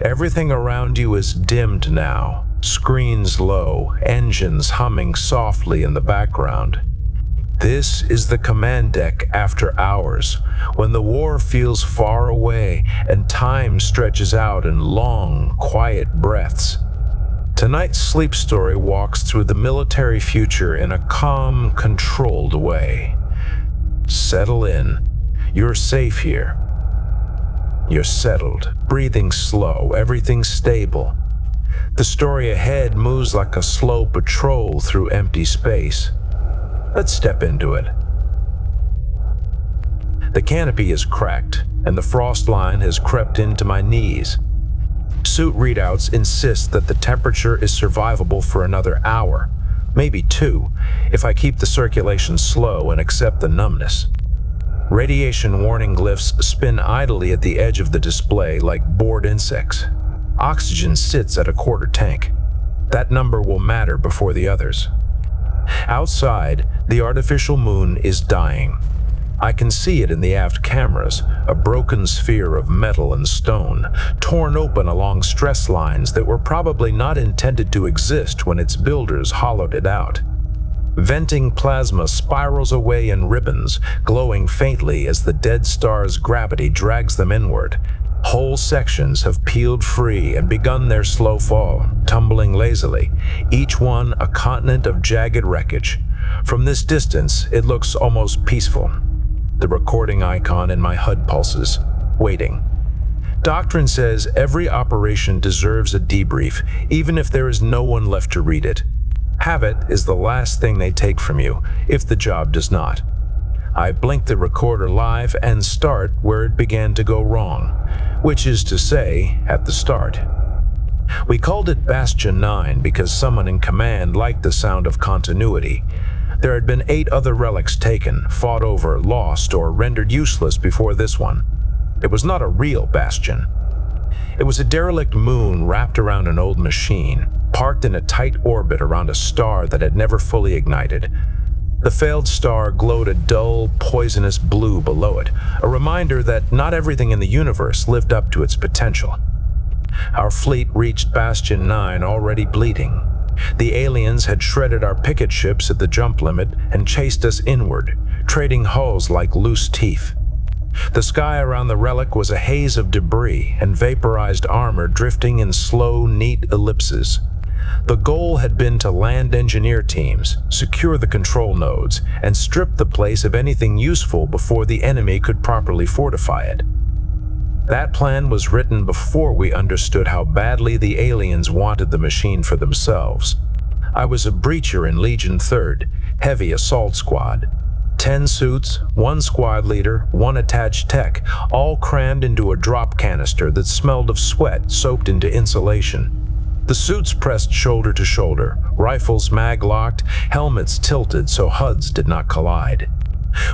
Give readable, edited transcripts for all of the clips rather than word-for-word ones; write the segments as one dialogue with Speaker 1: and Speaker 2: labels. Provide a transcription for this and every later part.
Speaker 1: Everything around you is dimmed now, screens low, engines humming softly in the background. This is the command deck after hours, when the war feels far away and time stretches out in long, quiet breaths. Tonight's sleep story walks through the military future in a calm, controlled way. Settle in. You're safe here. You're settled, breathing slow, everything stable. The story ahead moves like a slow patrol through empty space. Let's step into it. The canopy is cracked, and the frost line has crept into my knees. Suit readouts insist that the temperature is survivable for another hour, maybe 2, if I keep the circulation slow and accept the numbness. Radiation warning glyphs spin idly at the edge of the display like bored insects. Oxygen sits at a quarter tank. That number will matter before the others. Outside, the artificial moon is dying. I can see it in the aft cameras, a broken sphere of metal and stone, torn open along stress lines that were probably not intended to exist when its builders hollowed it out. Venting plasma spirals away in ribbons, glowing faintly as the dead star's gravity drags them inward. Whole sections have peeled free and begun their slow fall, tumbling lazily, each one a continent of jagged wreckage. From this distance, it looks almost peaceful. The recording icon in my HUD pulses, waiting. Doctrine says every operation deserves a debrief, even if there is no one left to read it. Habit is the last thing they take from you, if the job does not. I blink the recorder live and start where it began to go wrong, which is to say, at the start. We called it Bastion 9 because someone in command liked the sound of continuity. There had been 8 other relics taken, fought over, lost, or rendered useless before this one. It was not a real Bastion. It was a derelict moon wrapped around an old machine, parked in a tight orbit around a star that had never fully ignited. The failed star glowed a dull, poisonous blue below it, a reminder that not everything in the universe lived up to its potential. Our fleet reached Bastion 9 already bleeding. The aliens had shredded our picket ships at the jump limit and chased us inward, trading hulls like loose teeth. The sky around the relic was a haze of debris and vaporized armor drifting in slow, neat ellipses. The goal had been to land engineer teams, secure the control nodes, and strip the place of anything useful before the enemy could properly fortify it. That plan was written before we understood how badly the aliens wanted the machine for themselves. I was a breacher in Legion 3rd, heavy assault squad. 10 suits, 1 squad leader, 1 attached tech, all crammed into a drop canister that smelled of sweat soaked into insulation. The suits pressed shoulder to shoulder, rifles mag-locked, helmets tilted so HUDs did not collide.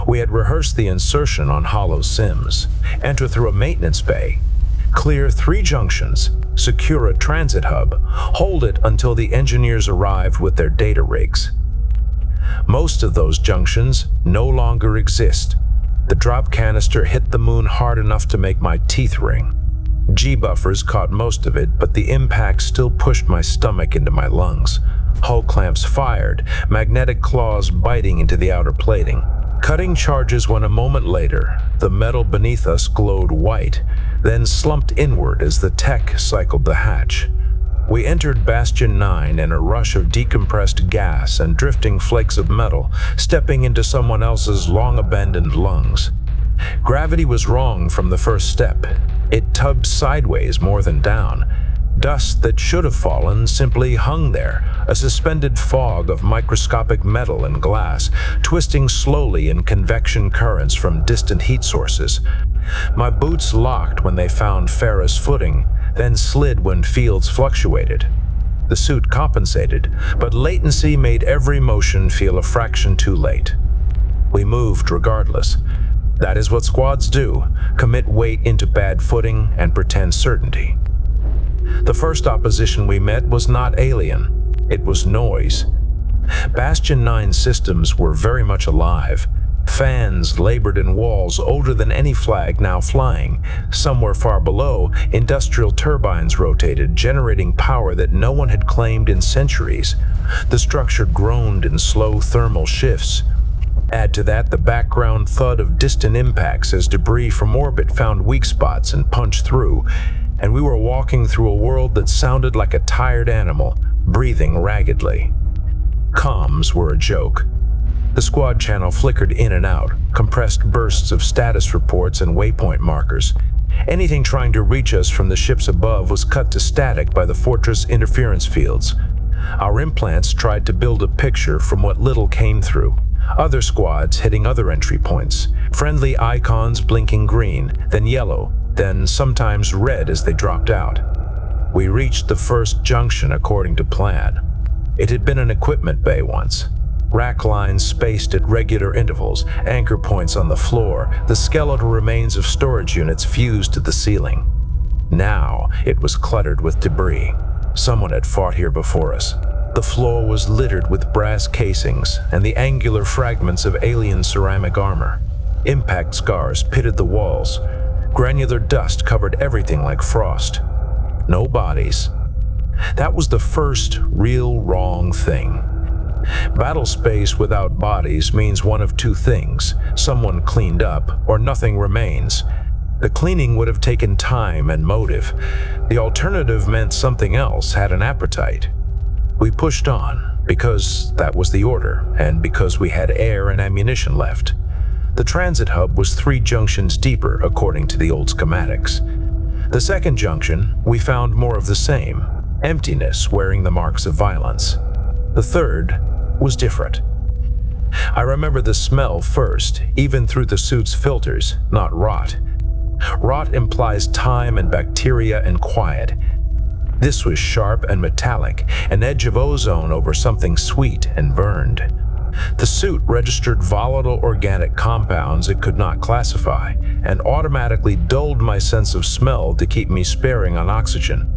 Speaker 1: We had rehearsed the insertion on hollow sims. Enter through a maintenance bay. Clear 3 junctions. Secure a transit hub. Hold it until the engineers arrived with their data rigs. Most of those junctions no longer exist. The drop canister hit the moon hard enough to make my teeth ring. G-buffers caught most of it, but the impact still pushed my stomach into my lungs. Hull clamps fired, magnetic claws biting into the outer plating. Cutting charges when a moment later, the metal beneath us glowed white, then slumped inward as the tech cycled the hatch. We entered Bastion 9 in a rush of decompressed gas and drifting flakes of metal, stepping into someone else's long-abandoned lungs. Gravity was wrong from the first step. It tugged sideways more than down. Dust that should have fallen simply hung there, a suspended fog of microscopic metal and glass, twisting slowly in convection currents from distant heat sources. My boots locked when they found ferrous footing, then slid when fields fluctuated. The suit compensated, but latency made every motion feel a fraction too late. We moved regardless. That is what squads do, commit weight into bad footing and pretend certainty. The first opposition we met was not alien, it was noise. Bastion 9 systems were very much alive. Fans labored in walls older than any flag now flying. Somewhere far below, industrial turbines rotated, generating power that no one had claimed in centuries. The structure groaned in slow thermal shifts. Add to that the background thud of distant impacts as debris from orbit found weak spots and punched through, and we were walking through a world that sounded like a tired animal, breathing raggedly. Comms were a joke. The squad channel flickered in and out, compressed bursts of status reports and waypoint markers. Anything trying to reach us from the ships above was cut to static by the fortress interference fields. Our implants tried to build a picture from what little came through. Other squads hitting other entry points, friendly icons blinking green, then yellow, then sometimes red as they dropped out. We reached the first junction according to plan. It had been an equipment bay once. Rack lines spaced at regular intervals, anchor points on the floor, the skeletal remains of storage units fused to the ceiling. Now it was cluttered with debris. Someone had fought here before us. The floor was littered with brass casings and the angular fragments of alien ceramic armor. Impact scars pitted the walls. Granular dust covered everything like frost. No bodies. That was the first real wrong thing. Battle space without bodies means one of two things: someone cleaned up, or nothing remains. The cleaning would have taken time and motive. The alternative meant something else had an appetite. We pushed on, because that was the order, and because we had air and ammunition left. The transit hub was 3 junctions deeper, according to the old schematics. The second junction, we found more of the same: emptiness wearing the marks of violence. The third was different. I remember the smell first, even through the suit's filters, not rot. Rot implies time and bacteria and quiet. This was sharp and metallic, an edge of ozone over something sweet and burned. The suit registered volatile organic compounds it could not classify, and automatically dulled my sense of smell to keep me sparing on oxygen.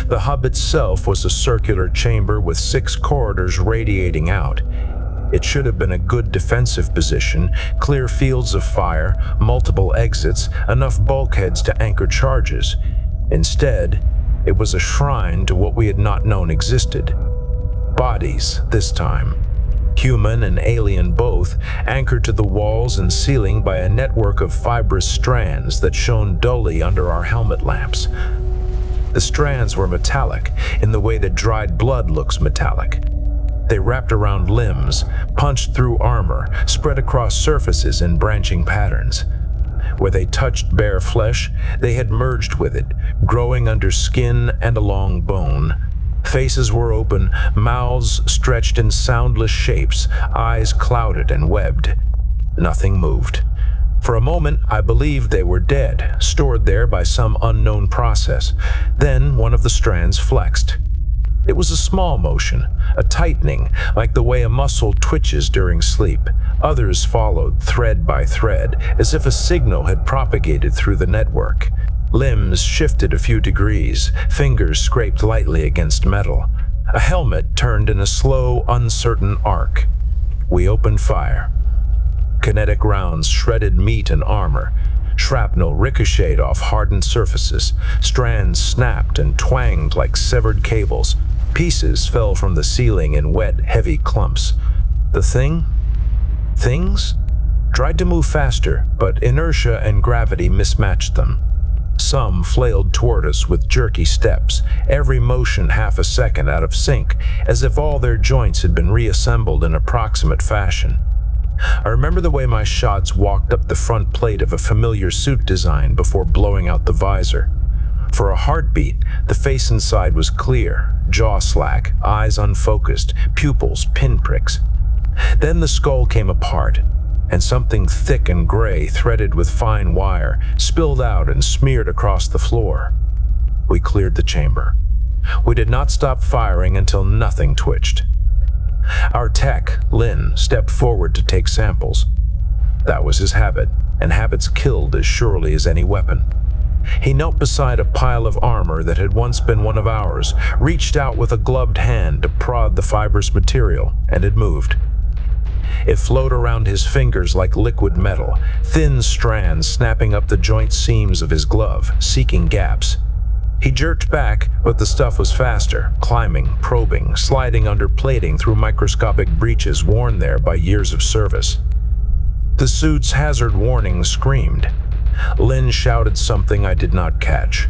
Speaker 1: The hub itself was a circular chamber with 6 corridors radiating out. It should have been a good defensive position, clear fields of fire, multiple exits, enough bulkheads to anchor charges. Instead, it was a shrine to what we had not known existed. Bodies, this time. Human and alien both, anchored to the walls and ceiling by a network of fibrous strands that shone dully under our helmet lamps. The strands were metallic, in the way that dried blood looks metallic. They wrapped around limbs, punched through armor, spread across surfaces in branching patterns. Where they touched bare flesh, they had merged with it, growing under skin and along bone. Faces were open, mouths stretched in soundless shapes, eyes clouded and webbed. Nothing moved. For a moment, I believed they were dead, stored there by some unknown process. Then one of the strands flexed. It was a small motion, a tightening, like the way a muscle twitches during sleep. Others followed, thread by thread, as if a signal had propagated through the network. Limbs shifted a few degrees, fingers scraped lightly against metal. A helmet turned in a slow, uncertain arc. We opened fire. Kinetic rounds shredded meat and armor. Shrapnel ricocheted off hardened surfaces. Strands snapped and twanged like severed cables. Pieces fell from the ceiling in wet, heavy clumps. The things tried to move faster, but inertia and gravity mismatched them. Some flailed toward us with jerky steps, every motion half a second out of sync, as if all their joints had been reassembled in approximate fashion. I remember the way my shots walked up the front plate of a familiar suit design before blowing out the visor. For a heartbeat, the face inside was clear, jaw slack, eyes unfocused, pupils pinpricks. Then the skull came apart, and something thick and gray, threaded with fine wire, spilled out and smeared across the floor. We cleared the chamber. We did not stop firing until nothing twitched. Our tech, Lin, stepped forward to take samples. That was his habit, and habits killed as surely as any weapon. He knelt beside a pile of armor that had once been one of ours, reached out with a gloved hand to prod the fibrous material, and it moved. It flowed around his fingers like liquid metal, thin strands snapping up the joint seams of his glove, seeking gaps. He jerked back, but the stuff was faster, climbing, probing, sliding under plating through microscopic breaches worn there by years of service. The suit's hazard warning screamed. Lin shouted something I did not catch.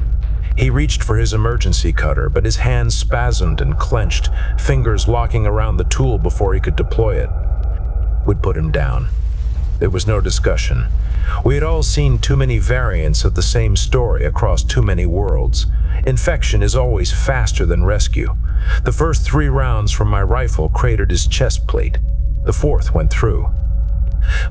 Speaker 1: He reached for his emergency cutter, but his hands spasmed and clenched, fingers locking around the tool before he could deploy it. We'd put him down. There was no discussion. We had all seen too many variants of the same story across too many worlds. Infection is always faster than rescue. The first 3 rounds from my rifle cratered his chest plate. The 4th went through.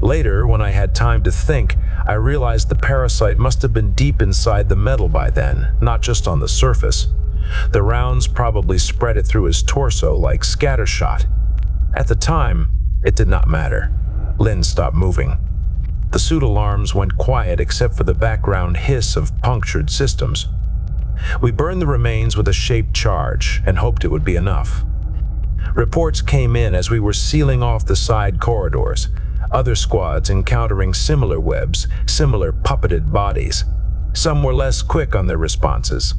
Speaker 1: Later, when I had time to think, I realized the parasite must have been deep inside the metal by then, not just on the surface. The rounds probably spread it through his torso like scattershot. At the time, it did not matter. Lin stopped moving. The suit alarms went quiet except for the background hiss of punctured systems. We burned the remains with a shaped charge and hoped it would be enough. Reports came in as we were sealing off the side corridors, other squads encountering similar webs, similar puppeted bodies. Some were less quick on their responses.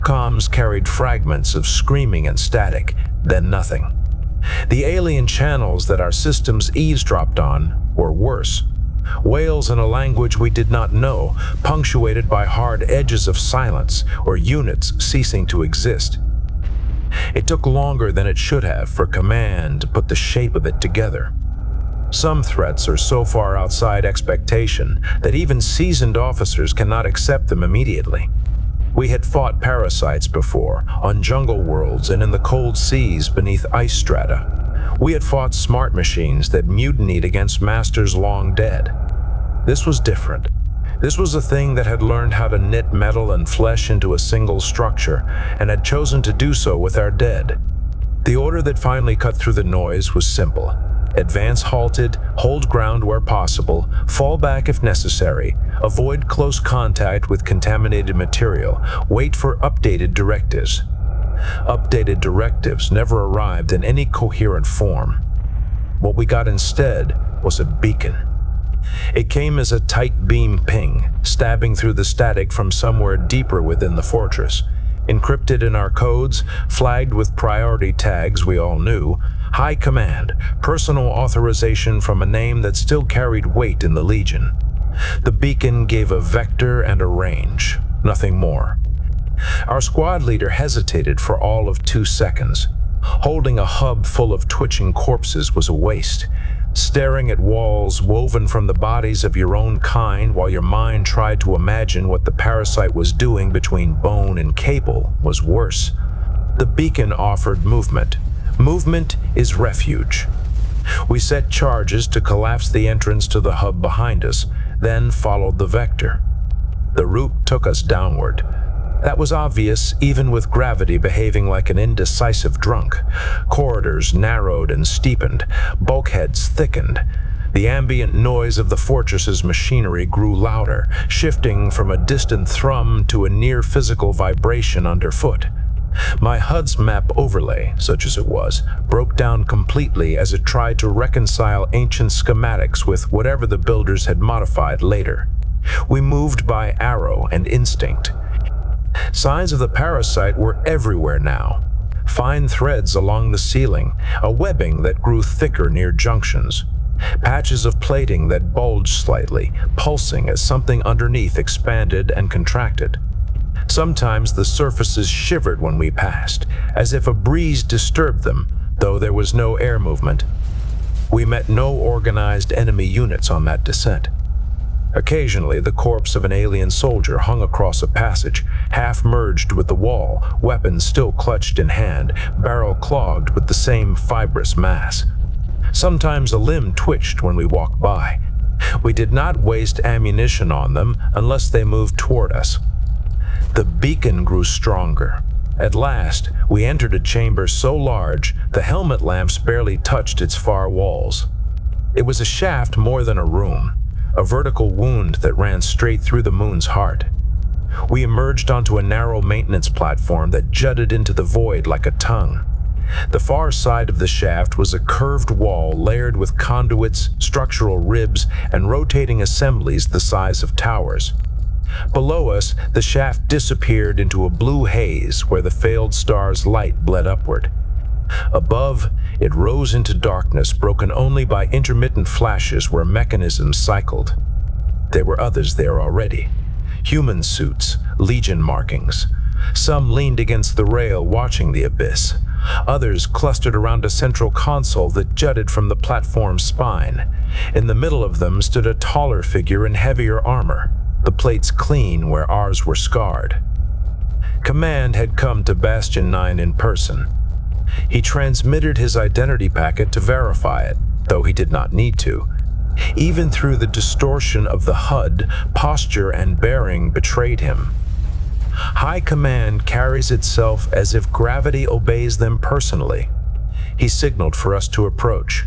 Speaker 1: Comms carried fragments of screaming and static, then nothing. The alien channels that our systems eavesdropped on were worse. Wails in a language we did not know, punctuated by hard edges of silence or units ceasing to exist. It took longer than it should have for command to put the shape of it together. Some threats are so far outside expectation that even seasoned officers cannot accept them immediately. We had fought parasites before, on jungle worlds and in the cold seas beneath ice strata. We had fought smart machines that mutinied against masters long dead. This was different. This was a thing that had learned how to knit metal and flesh into a single structure, and had chosen to do so with our dead. The order that finally cut through the noise was simple. Advance halted, hold ground where possible, fall back if necessary, avoid close contact with contaminated material, wait for updated directives. Updated directives never arrived in any coherent form. What we got instead was a beacon. It came as a tight beam ping, stabbing through the static from somewhere deeper within the fortress. Encrypted in our codes, flagged with priority tags we all knew, High Command, personal authorization from a name that still carried weight in the Legion. The beacon gave a vector and a range, nothing more. Our squad leader hesitated for all of 2 seconds. Holding a hub full of twitching corpses was a waste. Staring at walls woven from the bodies of your own kind while your mind tried to imagine what the parasite was doing between bone and cable was worse. The beacon offered movement. Movement is refuge. We set charges to collapse the entrance to the hub behind us, then followed the vector. The route took us downward. That was obvious even with gravity behaving like an indecisive drunk. Corridors narrowed and steepened, bulkheads thickened. The ambient noise of the fortress's machinery grew louder, shifting from a distant thrum to a near-physical vibration underfoot. My HUD's map overlay, such as it was, broke down completely as it tried to reconcile ancient schematics with whatever the builders had modified later. We moved by arrow and instinct. Signs of the parasite were everywhere now. Fine threads along the ceiling, a webbing that grew thicker near junctions. Patches of plating that bulged slightly, pulsing as something underneath expanded and contracted. Sometimes the surfaces shivered when we passed, as if a breeze disturbed them, though there was no air movement. We met no organized enemy units on that descent. Occasionally, the corpse of an alien soldier hung across a passage, half merged with the wall, weapons still clutched in hand, barrel clogged with the same fibrous mass. Sometimes a limb twitched when we walked by. We did not waste ammunition on them unless they moved toward us. The beacon grew stronger. At last, we entered a chamber so large, the helmet lamps barely touched its far walls. It was a shaft more than a room, a vertical wound that ran straight through the moon's heart. We emerged onto a narrow maintenance platform that jutted into the void like a tongue. The far side of the shaft was a curved wall layered with conduits, structural ribs, and rotating assemblies the size of towers. Below us, the shaft disappeared into a blue haze where the failed star's light bled upward. Above, it rose into darkness broken only by intermittent flashes where mechanisms cycled. There were others there already. Human suits, legion markings. Some leaned against the rail watching the abyss. Others clustered around a central console that jutted from the platform's spine. In the middle of them stood a taller figure in heavier armor, the plates clean where ours were scarred. Command had come to Bastion 9 in person. He transmitted his identity packet to verify it, though he did not need to. Even through the distortion of the HUD, posture and bearing betrayed him. High Command carries itself as if gravity obeys them personally. He signaled for us to approach.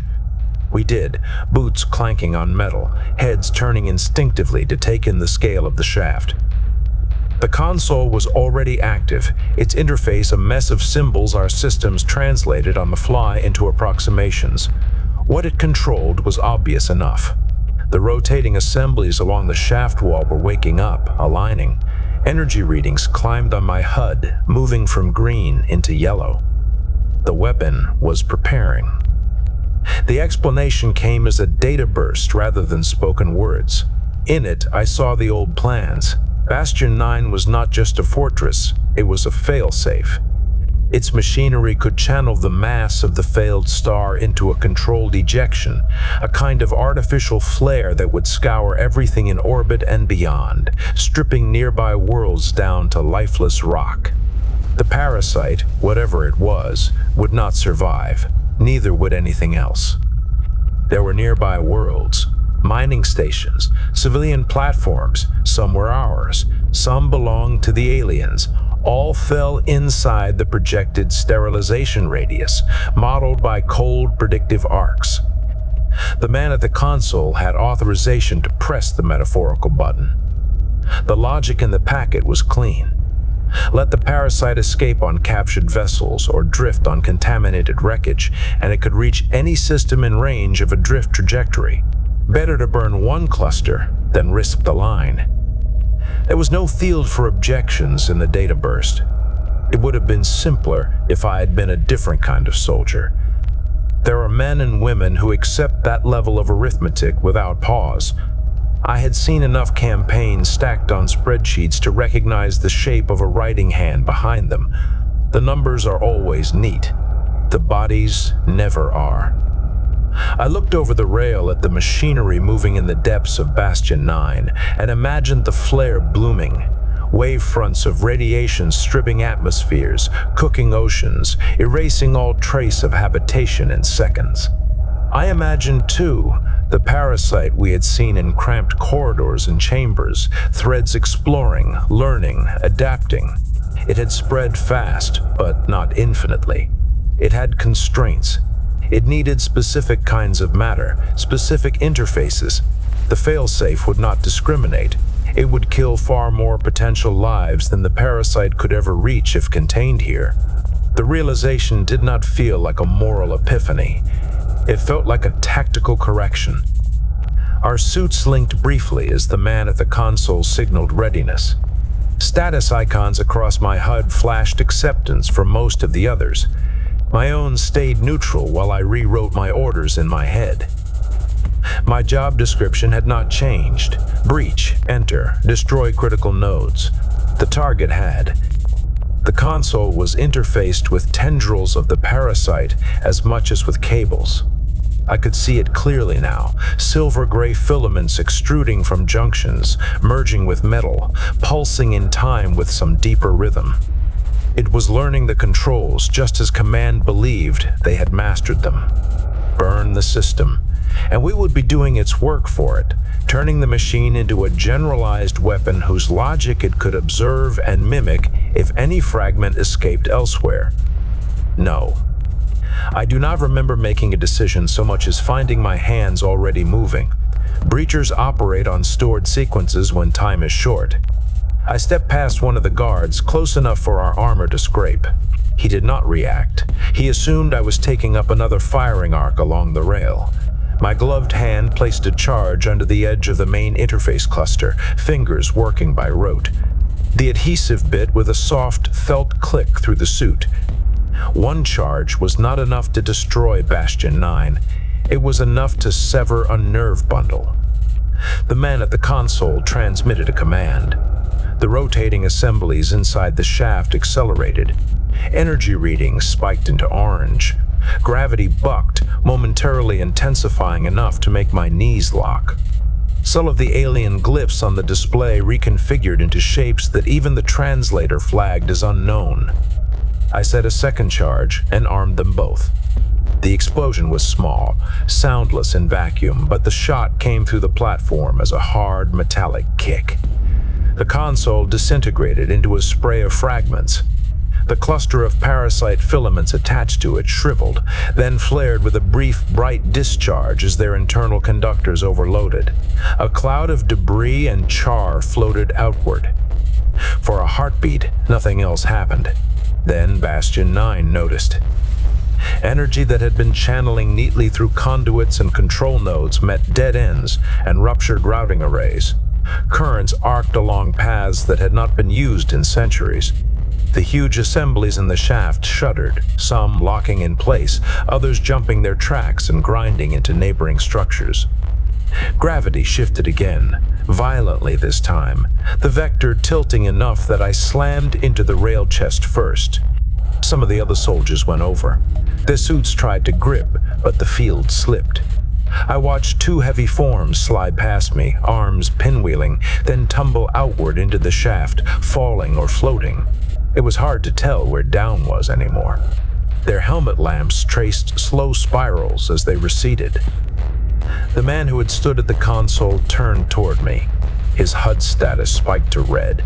Speaker 1: We did, boots clanking on metal, heads turning instinctively to take in the scale of the shaft. The console was already active, its interface a mess of symbols our systems translated on the fly into approximations. What it controlled was obvious enough. The rotating assemblies along the shaft wall were waking up, aligning. Energy readings climbed on my HUD, moving from green into yellow. The weapon was preparing. The explanation came as a data burst rather than spoken words. In it, I saw the old plans. Bastion 9 was not just a fortress, it was a failsafe. Its machinery could channel the mass of the failed star into a controlled ejection, a kind of artificial flare that would scour everything in orbit and beyond, stripping nearby worlds down to lifeless rock. The parasite, whatever it was, would not survive, neither would anything else. There were nearby worlds, mining stations, civilian platforms, some were ours, some belonged to the aliens. All fell inside the projected sterilization radius, modeled by cold predictive arcs. The man at the console had authorization to press the metaphorical button. The logic in the packet was clean. Let the parasite escape on captured vessels or drift on contaminated wreckage, and it could reach any system in range of a drift trajectory. Better to burn one cluster than risk the line. There was no field for objections in the data burst. It would have been simpler if I had been a different kind of soldier. There are men and women who accept that level of arithmetic without pause. I had seen enough campaigns stacked on spreadsheets to recognize the shape of a writing hand behind them. The numbers are always neat. The bodies never are. I looked over the rail at the machinery moving in the depths of Bastion 9 and imagined the flare blooming, wave fronts of radiation stripping atmospheres, cooking oceans, erasing all trace of habitation in seconds. I imagined, too, the parasite we had seen in cramped corridors and chambers, threads exploring, learning, adapting. It had spread fast, but not infinitely. It had constraints. It needed specific kinds of matter, specific interfaces. The failsafe would not discriminate. It would kill far more potential lives than the parasite could ever reach if contained here. The realization did not feel like a moral epiphany. It felt like a tactical correction. Our suits linked briefly as the man at the console signaled readiness. Status icons across my HUD flashed acceptance for most of the others. My own stayed neutral while I rewrote my orders in my head. My job description had not changed. Breach, enter, destroy critical nodes. The target had. The console was interfaced with tendrils of the parasite as much as with cables. I could see it clearly now, silver-gray filaments extruding from junctions, merging with metal, pulsing in time with some deeper rhythm. It was learning the controls just as Command believed they had mastered them. Burn the system, and we would be doing its work for it, turning the machine into a generalized weapon whose logic it could observe and mimic if any fragment escaped elsewhere. No. I do not remember making a decision so much as finding my hands already moving. Breachers operate on stored sequences when time is short. I stepped past one of the guards, close enough for our armor to scrape. He did not react. He assumed I was taking up another firing arc along the rail. My gloved hand placed a charge under the edge of the main interface cluster, fingers working by rote. The adhesive bit with a soft, felt click through the suit. One charge was not enough to destroy Bastion 9. It was enough to sever a nerve bundle. The man at the console transmitted a command. The rotating assemblies inside the shaft accelerated. Energy readings spiked into orange. Gravity bucked, momentarily intensifying enough to make my knees lock. Some of the alien glyphs on the display reconfigured into shapes that even the translator flagged as unknown. I set a second charge and armed them both. The explosion was small, soundless in vacuum, but the shot came through the platform as a hard, metallic kick. The console disintegrated into a spray of fragments. The cluster of parasite filaments attached to it shriveled, then flared with a brief, bright discharge as their internal conductors overloaded. A cloud of debris and char floated outward. For a heartbeat, nothing else happened. Then Bastion 9 noticed. Energy that had been channeling neatly through conduits and control nodes met dead ends and ruptured routing arrays. Currents arced along paths that had not been used in centuries. The huge assemblies in the shaft shuddered, some locking in place, others jumping their tracks and grinding into neighboring structures. Gravity shifted again, violently this time, the vector tilting enough that I slammed into the rail chest first. Some of the other soldiers went over. Their suits tried to grip, but the field slipped. I watched two heavy forms slide past me, arms pinwheeling, then tumble outward into the shaft, falling or floating. It was hard to tell where down was anymore. Their helmet lamps traced slow spirals as they receded. The man who had stood at the console turned toward me. His HUD status spiked to red.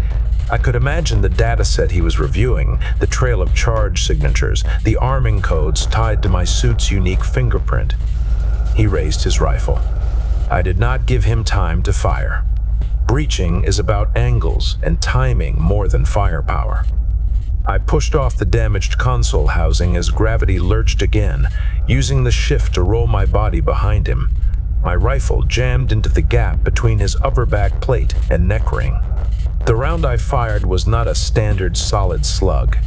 Speaker 1: I could imagine the dataset he was reviewing, the trail of charge signatures, the arming codes tied to my suit's unique fingerprint. He raised his rifle. I did not give him time to fire. Breaching is about angles and timing more than firepower. I pushed off the damaged console housing as gravity lurched again, using the shift to roll my body behind him. My rifle jammed into the gap between his upper back plate and neck ring. The round I fired was not a standard solid slug.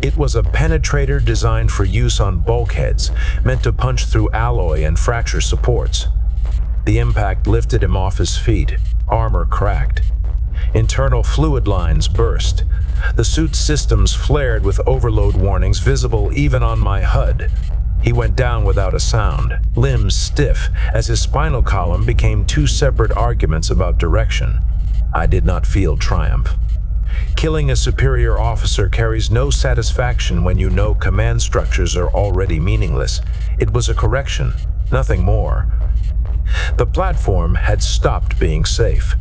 Speaker 1: It was a penetrator designed for use on bulkheads, meant to punch through alloy and fracture supports. The impact lifted him off his feet, armor cracked. Internal fluid lines burst. The suit's systems flared with overload warnings visible even on my HUD. He went down without a sound, limbs stiff, as his spinal column became two separate arguments about direction. I did not feel triumph. Killing a superior officer carries no satisfaction when you know command structures are already meaningless. It was a correction, nothing more. The platform had stopped being safe.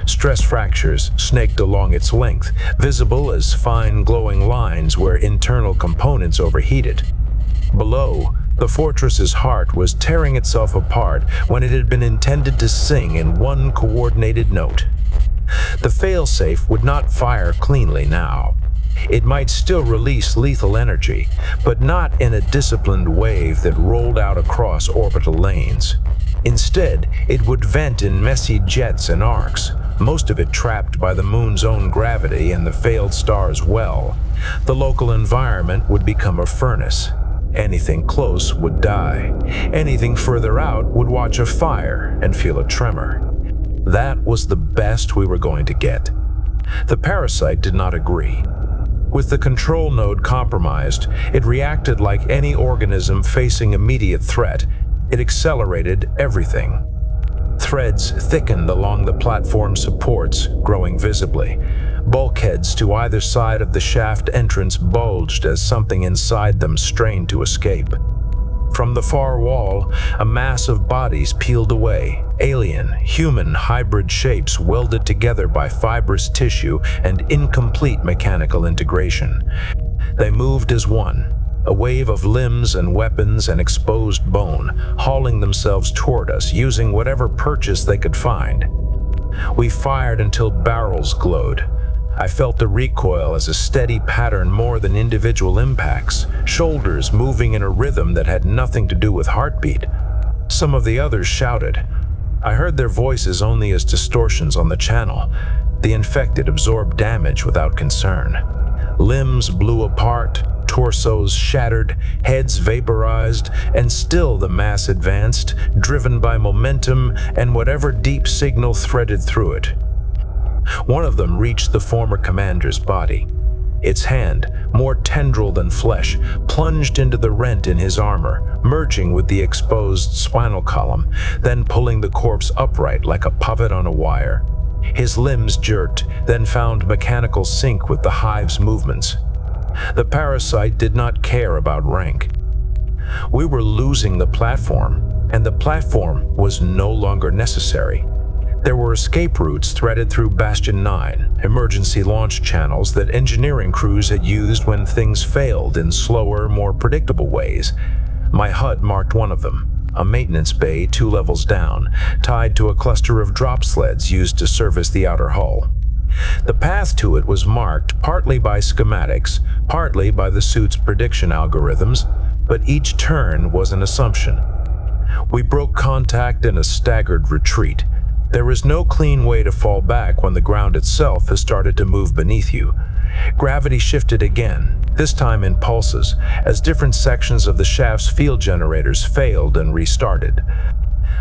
Speaker 1: Stress fractures snaked along its length, visible as fine glowing lines where internal components overheated. Below, the fortress's heart was tearing itself apart when it had been intended to sing in one coordinated note. The failsafe would not fire cleanly now. It might still release lethal energy, but not in a disciplined wave that rolled out across orbital lanes. Instead, it would vent in messy jets and arcs, most of it trapped by the moon's own gravity and the failed star's well. The local environment would become a furnace. Anything close would die. Anything further out would watch a fire and feel a tremor. That was the best we were going to get. The parasite did not agree. With the control node compromised, it reacted like any organism facing immediate threat. It accelerated everything. Threads thickened along the platform supports, growing visibly. Bulkheads to either side of the shaft entrance bulged as something inside them strained to escape. From the far wall, a mass of bodies peeled away, alien, human hybrid shapes welded together by fibrous tissue and incomplete mechanical integration. They moved as one, a wave of limbs and weapons and exposed bone, hauling themselves toward us using whatever purchase they could find. We fired until barrels glowed. I felt the recoil as a steady pattern more than individual impacts, shoulders moving in a rhythm that had nothing to do with heartbeat. Some of the others shouted. I heard their voices only as distortions on the channel. The infected absorbed damage without concern. Limbs blew apart, torsos shattered, heads vaporized, and still the mass advanced, driven by momentum and whatever deep signal threaded through it. One of them reached the former commander's body. Its hand, more tendril than flesh, plunged into the rent in his armor, merging with the exposed spinal column, then pulling the corpse upright like a puppet on a wire. His limbs jerked, then found mechanical sync with the hive's movements. The parasite did not care about rank. We were losing the platform, and the platform was no longer necessary. There were escape routes threaded through Bastion 9, emergency launch channels that engineering crews had used when things failed in slower, more predictable ways. My HUD marked one of them, a maintenance bay 2 levels down, tied to a cluster of drop sleds used to service the outer hull. The path to it was marked partly by schematics, partly by the suit's prediction algorithms, but each turn was an assumption. We broke contact in a staggered retreat. There is no clean way to fall back when the ground itself has started to move beneath you. Gravity shifted again, this time in pulses, as different sections of the shaft's field generators failed and restarted.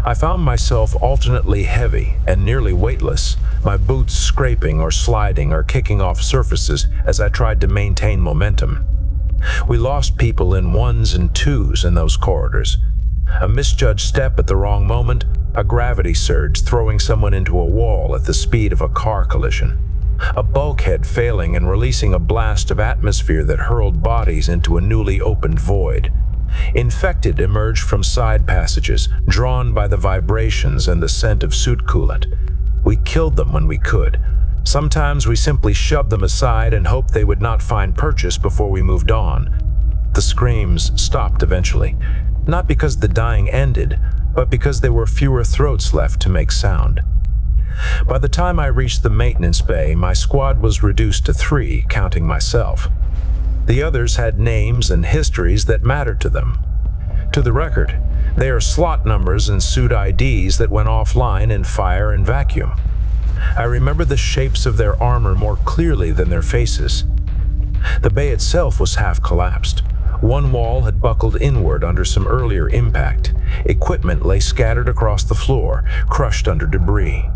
Speaker 1: I found myself alternately heavy and nearly weightless, my boots scraping or sliding or kicking off surfaces as I tried to maintain momentum. We lost people in 1s and 2s in those corridors. A misjudged step at the wrong moment, a gravity surge throwing someone into a wall at the speed of a car collision. A bulkhead failing and releasing a blast of atmosphere that hurled bodies into a newly opened void. Infected emerged from side passages, drawn by the vibrations and the scent of suit coolant. We killed them when we could. Sometimes we simply shoved them aside and hoped they would not find purchase before we moved on. The screams stopped eventually, not because the dying ended, but because there were fewer throats left to make sound. By the time I reached the maintenance bay, my squad was reduced to 3, counting myself. The others had names and histories that mattered to them. To the record, they are slot numbers and suit IDs that went offline in fire and vacuum. I remember the shapes of their armor more clearly than their faces. The bay itself was half collapsed. One wall had buckled inward under some earlier impact. Equipment lay scattered across the floor, crushed under debris.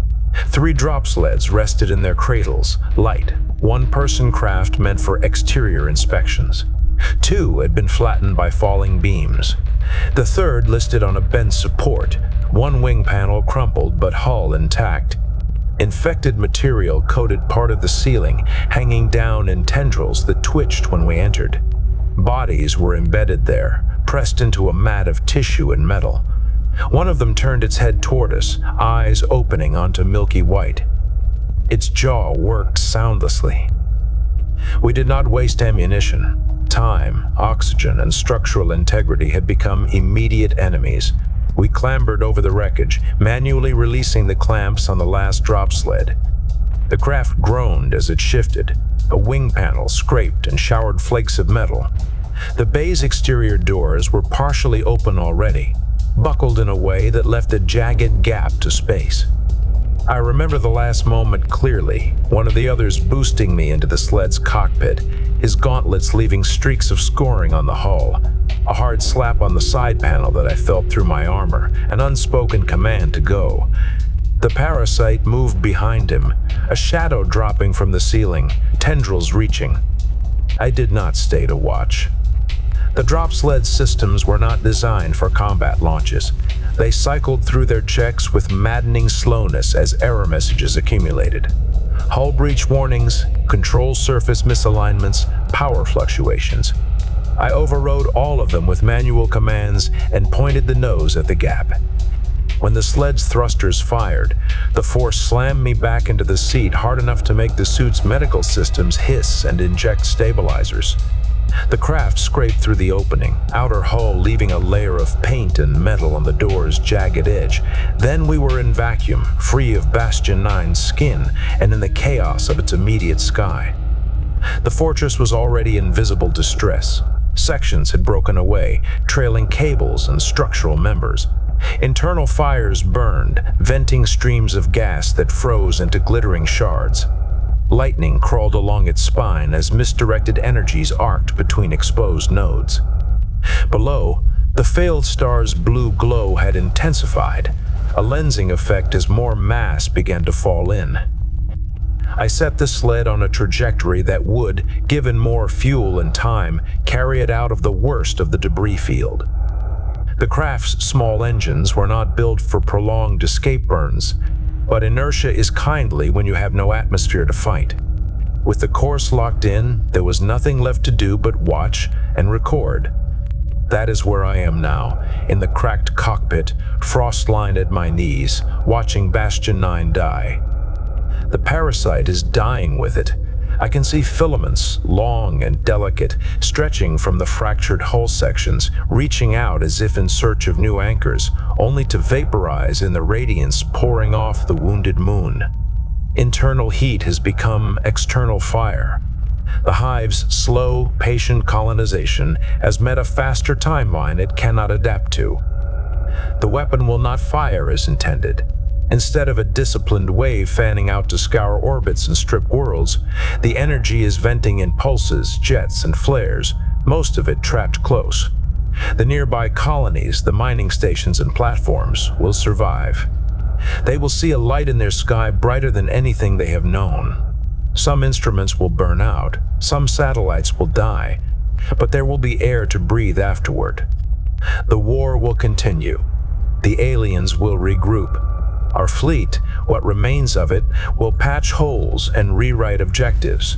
Speaker 1: 3 drop sleds rested in their cradles, light, one-person craft meant for exterior inspections. 2 had been flattened by falling beams. The third listed on a bent support, one wing panel crumpled but hull intact. Infected material coated part of the ceiling, hanging down in tendrils that twitched when we entered. Bodies were embedded there, pressed into a mat of tissue and metal. One of them turned its head toward us, eyes opening onto milky white. Its jaw worked soundlessly. We did not waste ammunition. Time, oxygen, and structural integrity had become immediate enemies. We clambered over the wreckage, manually releasing the clamps on the last drop sled. The craft groaned as it shifted. A wing panel scraped and showered flakes of metal. The bay's exterior doors were partially open already, buckled in a way that left a jagged gap to space. I remember the last moment clearly, one of the others boosting me into the sled's cockpit, his gauntlets leaving streaks of scoring on the hull, a hard slap on the side panel that I felt through my armor, an unspoken command to go. The parasite moved behind him, a shadow dropping from the ceiling, tendrils reaching. I did not stay to watch. The drop sled systems were not designed for combat launches. They cycled through their checks with maddening slowness as error messages accumulated. Hull breach warnings, control surface misalignments, power fluctuations. I overrode all of them with manual commands and pointed the nose at the gap. When the sled's thrusters fired, the force slammed me back into the seat hard enough to make the suit's medical systems hiss and inject stabilizers. The craft scraped through the opening, outer hull leaving a layer of paint and metal on the door's jagged edge. Then we were in vacuum, free of Bastion 9's skin, and in the chaos of its immediate sky. The fortress was already in visible distress. Sections had broken away, trailing cables and structural members. Internal fires burned, venting streams of gas that froze into glittering shards. Lightning crawled along its spine as misdirected energies arced between exposed nodes. Below, the failed star's blue glow had intensified, a lensing effect as more mass began to fall in. I set the sled on a trajectory that would, given more fuel and time, carry it out of the worst of the debris field. The craft's small engines were not built for prolonged escape burns, but inertia is kindly when you have no atmosphere to fight. With the course locked in, there was nothing left to do but watch and record. That is where I am now, in the cracked cockpit, frost-lined at my knees, watching Bastion 9 die. The parasite is dying with it. I can see filaments, long and delicate, stretching from the fractured hull sections, reaching out as if in search of new anchors, only to vaporize in the radiance pouring off the wounded moon. Internal heat has become external fire. The hive's slow, patient colonization has met a faster timeline it cannot adapt to. The weapon will not fire as intended. Instead of a disciplined wave fanning out to scour orbits and strip worlds, the energy is venting in pulses, jets, and flares, most of it trapped close. The nearby colonies, the mining stations and platforms, will survive. They will see a light in their sky brighter than anything they have known. Some instruments will burn out, some satellites will die, but there will be air to breathe afterward. The war will continue. The aliens will regroup. Our fleet, what remains of it, will patch holes and rewrite objectives.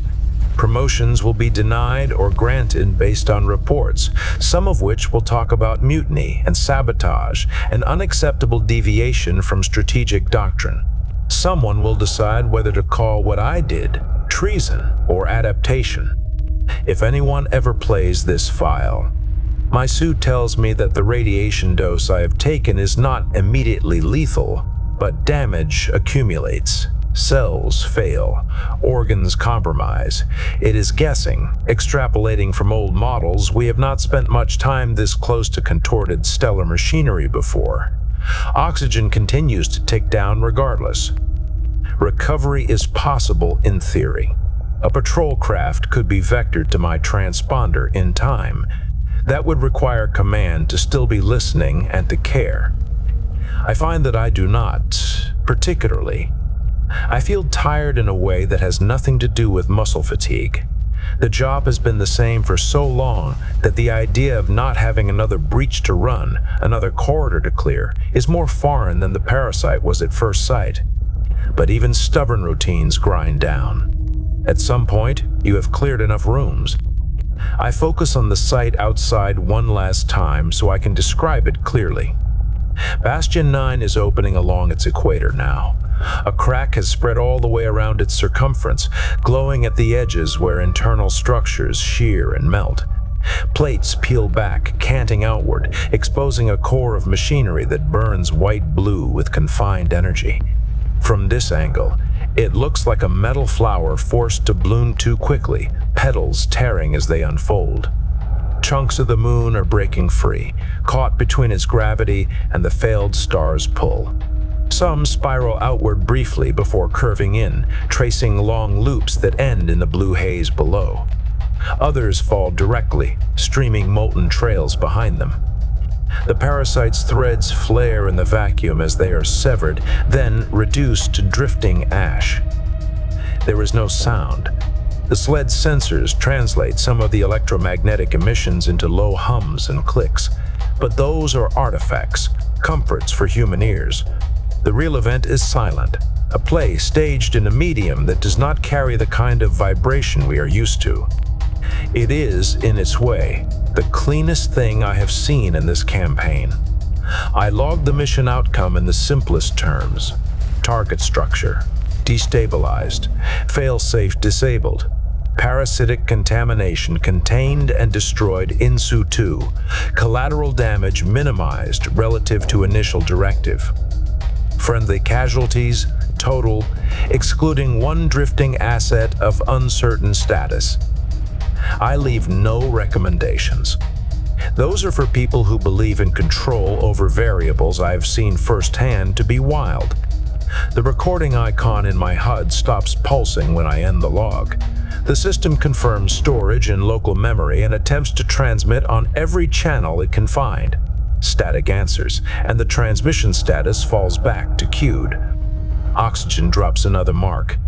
Speaker 1: Promotions will be denied or granted based on reports, some of which will talk about mutiny and sabotage, an unacceptable deviation from strategic doctrine. Someone will decide whether to call what I did treason or adaptation. If anyone ever plays this file, my suit tells me that the radiation dose I have taken is not immediately lethal, but damage accumulates. Cells fail, organs compromise. It is guessing, extrapolating from old models. We have not spent much time this close to contorted stellar machinery before. Oxygen continues to tick down regardless. Recovery is possible in theory. A patrol craft could be vectored to my transponder in time. That would require command to still be listening and to care. I find that I do not, particularly. I feel tired in a way that has nothing to do with muscle fatigue. The job has been the same for so long that the idea of not having another breach to run, another corridor to clear, is more foreign than the parasite was at first sight. But even stubborn routines grind down. At some point, you have cleared enough rooms. I focus on the site outside one last time so I can describe it clearly. Bastion 9 is opening along its equator now. A crack has spread all the way around its circumference, glowing at the edges where internal structures shear and melt. Plates peel back, canting outward, exposing a core of machinery that burns white-blue with confined energy. From this angle, it looks like a metal flower forced to bloom too quickly, petals tearing as they unfold. Chunks of the moon are breaking free, caught between its gravity and the failed star's pull. Some spiral outward briefly before curving in, tracing long loops that end in the blue haze below. Others fall directly, streaming molten trails behind them. The parasite's threads flare in the vacuum as they are severed, then reduced to drifting ash. There is no sound. The sled's sensors translate some of the electromagnetic emissions into low hums and clicks, but those are artifacts, comforts for human ears. The real event is silent, a play staged in a medium that does not carry the kind of vibration we are used to. It is, in its way, the cleanest thing I have seen in this campaign. I logged the mission outcome in the simplest terms. Target structure destabilized, failsafe disabled. parasitic contamination contained and destroyed in situ, collateral damage minimized relative to initial directive. Friendly casualties, total, excluding one drifting asset of uncertain status. I leave no recommendations. Those are for people who believe in control over variables I've seen firsthand to be wild. The recording icon in my HUD stops pulsing when I end the log. The system confirms storage in local memory and attempts to transmit on every channel it can find. Static answers, and the transmission status falls back to queued. Oxygen drops another mark.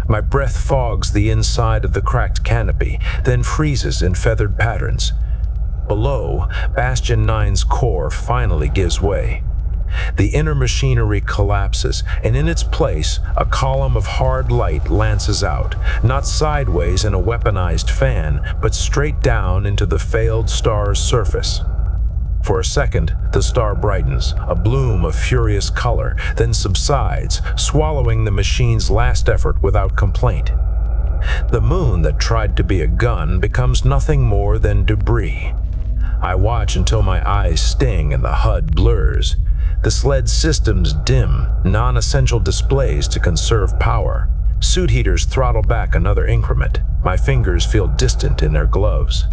Speaker 1: My breath fogs the inside of the cracked canopy, then freezes in feathered patterns. Below, Bastion 9's core finally gives way. The inner machinery collapses, and in its place, a column of hard light lances out, not sideways in a weaponized fan, but straight down into the failed star's surface. For a second, the star brightens, a bloom of furious color, then subsides, swallowing the machine's last effort without complaint. The moon that tried to be a gun becomes nothing more than debris. I watch until my eyes sting and the HUD blurs. The sled systems dim, non-essential displays to conserve power. Suit heaters throttle back another increment. My fingers feel distant in their gloves.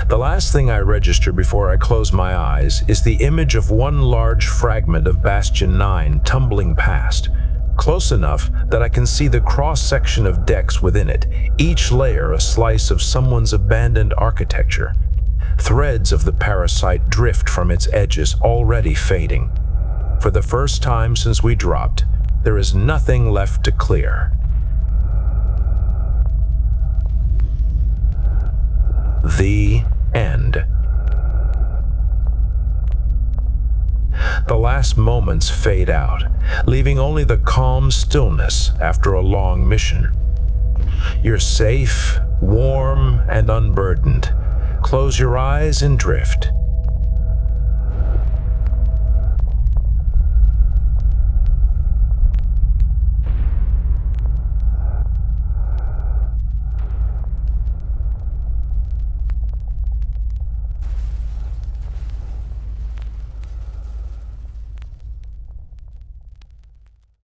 Speaker 1: The last thing I register before I close my eyes is the image of one large fragment of Bastion 9 tumbling past, close enough that I can see the cross-section of decks within it, each layer a slice of someone's abandoned architecture. Threads of the parasite drift from its edges, already fading. For the first time since we dropped, there is nothing left to clear. The end. The last moments fade out, leaving only the calm stillness after a long mission. You're safe, warm, and unburdened. Close your eyes and drift.